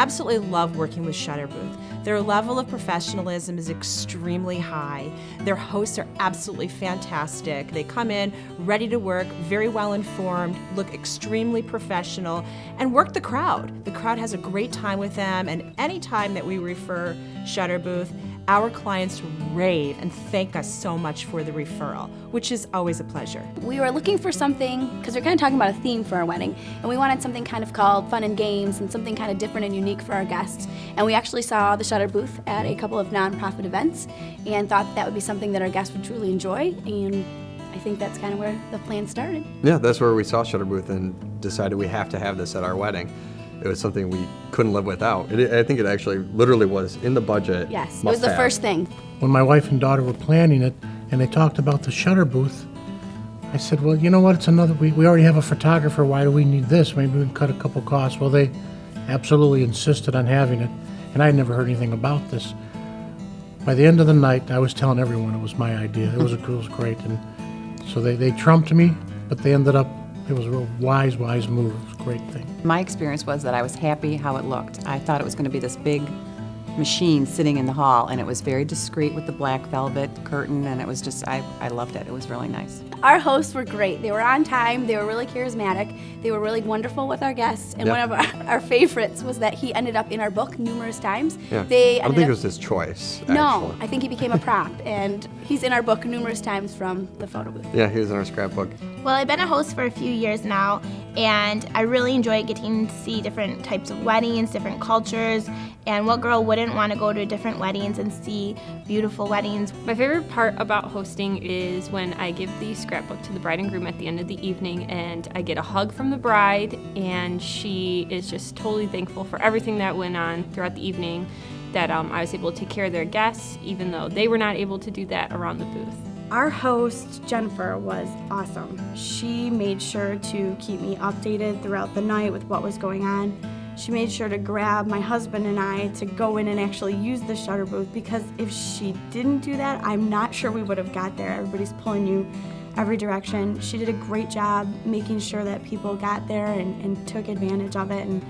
absolutely love working with ShutterBooth. Their level of professionalism is extremely high. Their hosts are absolutely fantastic. They come in ready to work, very well informed, look extremely professional, and work the crowd. The crowd has a great time with them, and any time that we refer ShutterBooth, our clients rave and thank us so much for the referral, which is always a pleasure. We were looking for something, because we're kind of talking about a theme for our wedding, and we wanted something kind of called Fun and Games and something kind of different and unique for our guests. And we actually saw the ShutterBooth at a couple of nonprofit events and thought that would be something that our guests would truly enjoy, and I think that's kind of where the plan started. Yeah, that's where we saw ShutterBooth and decided we have to have this at our wedding. It was something we couldn't live without. I think it actually literally was in the budget. Yes, it was the first thing. When my wife and daughter were planning it and they talked about the ShutterBooth, I said, well, you know what, it's another, we already have a photographer, why do we need this? Maybe we can cut a couple costs. Well, they absolutely insisted on having it, and I had never heard anything about this. By the end of the night, I was telling everyone it was my idea. It was great, and so they trumped me, but they ended up, it was a real wise move. It was a great thing. My experience was that I was happy how it looked. I thought it was going to be this big machine sitting in the hall, and it was very discreet with the black velvet curtain, and it was just, I loved it. It was really nice. Our hosts were great. They were on time, they were really charismatic, they were really wonderful with our guests, and one of our favorites was that he ended up in our book numerous times. Yeah. I don't think it was his choice, actually. No, I think he became a prop, and he's in our book numerous times from the photo booth. Yeah, he was in our scrapbook. Well, I've been a host for a few years now, and I really enjoy getting to see different types of weddings, different cultures, and what girl wouldn't want to go to different weddings and see beautiful weddings. My favorite part about hosting is when I give the scrapbook to the bride and groom at the end of the evening, and I get a hug from the bride, and she is just totally thankful for everything that went on throughout the evening, that I was able to take care of their guests, even though they were not able to do that around the booth. Our host, Jennifer, was awesome. She made sure to keep me updated throughout the night with what was going on. She made sure to grab my husband and I to go in and actually use the ShutterBooth, because if she didn't do that, I'm not sure we would have got there. Everybody's pulling you every direction. She did a great job making sure that people got there and took advantage of it, and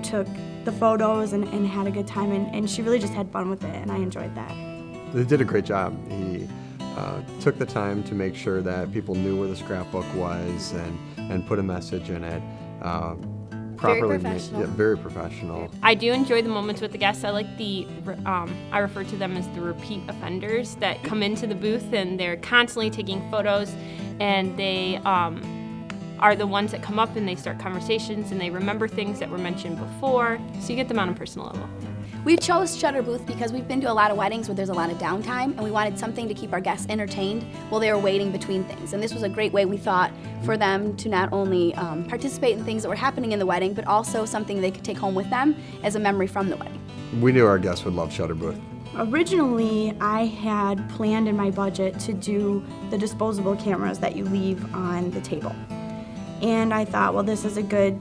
took the photos and had a good time, and she really just had fun with it, and I enjoyed that. They did a great job. He took the time to make sure that people knew where the scrapbook was and put a message in it. Properly Very professional. Very professional. I do enjoy the moments with the guests. I like I refer to them as the repeat offenders that come into the booth and they're constantly taking photos, and they are the ones that come up and they start conversations and they remember things that were mentioned before, so you get them on a personal level. We chose ShutterBooth because we've been to a lot of weddings where there's a lot of downtime, and we wanted something to keep our guests entertained while they were waiting between things. And this was a great way, we thought, for them to not only participate in things that were happening in the wedding, but also something they could take home with them as a memory from the wedding. We knew our guests would love ShutterBooth. Originally, I had planned in my budget to do the disposable cameras that you leave on the table. And I thought, well, this is a good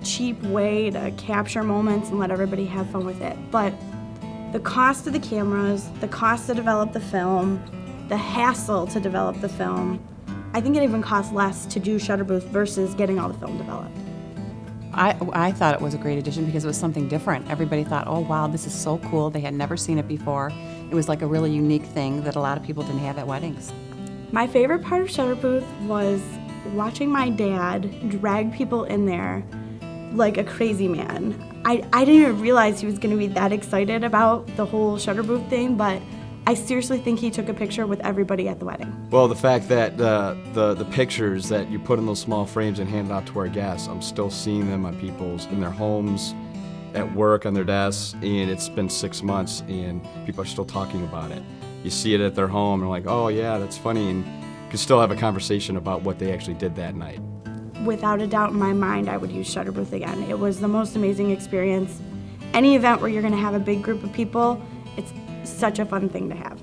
cheap way to capture moments and let everybody have fun with it. But the cost of the cameras, the cost to develop the film, the hassle to develop the film, I think it even costs less to do ShutterBooth versus getting all the film developed. I thought it was a great addition because it was something different. Everybody thought, oh wow, this is so cool. They had never seen it before. It was like a really unique thing that a lot of people didn't have at weddings. My favorite part of ShutterBooth was watching my dad drag people in there like a crazy man. I didn't even realize he was going to be that excited about the whole ShutterBooth thing, but I seriously think he took a picture with everybody at the wedding. Well, the fact that the pictures that you put in those small frames and hand out to our guests, I'm still seeing them on in their homes, at work, on their desks, and it's been 6 months and people are still talking about it. You see it at their home and like, oh yeah, that's funny, and you can still have a conversation about what they actually did that night. Without a doubt in my mind, I would use ShutterBooth again. It was the most amazing experience. Any event where you're going to have a big group of people, it's such a fun thing to have.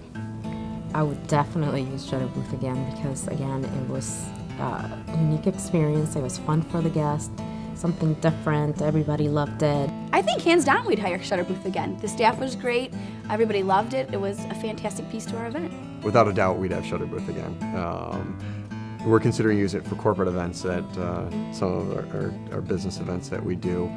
I would definitely use ShutterBooth again because, again, it was a unique experience. It was fun for the guests, something different. Everybody loved it. I think hands down we'd hire ShutterBooth again. The staff was great. Everybody loved it. It was a fantastic piece to our event. Without a doubt, we'd have ShutterBooth again. we're considering using it for corporate events at some of our business events that we do.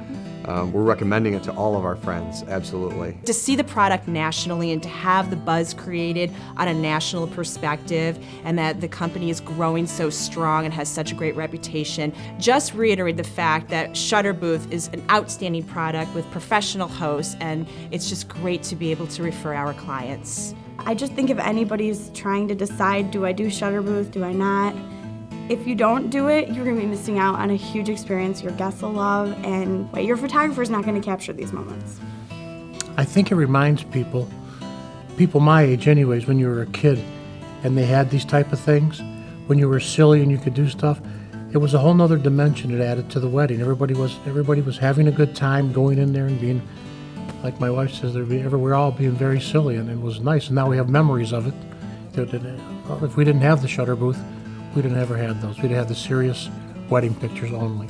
We're recommending it to all of our friends, absolutely. To see the product nationally and to have the buzz created on a national perspective, and that the company is growing so strong and has such a great reputation, just reiterate the fact that ShutterBooth is an outstanding product with professional hosts, and it's just great to be able to refer our clients. I just think if anybody's trying to decide, do I do ShutterBooth, do I not? If you don't do it, you're going to be missing out on a huge experience your guests will love, and your photographer's not going to capture these moments. I think it reminds people my age anyways, when you were a kid and they had these type of things, when you were silly and you could do stuff, it was a whole nother dimension it added to the wedding. Everybody was having a good time going in there and being, like my wife says, we're all being very silly, and it was nice. And now we have memories of it. If we didn't have the ShutterBooth, we'd have never had those. We'd have had the serious wedding pictures only.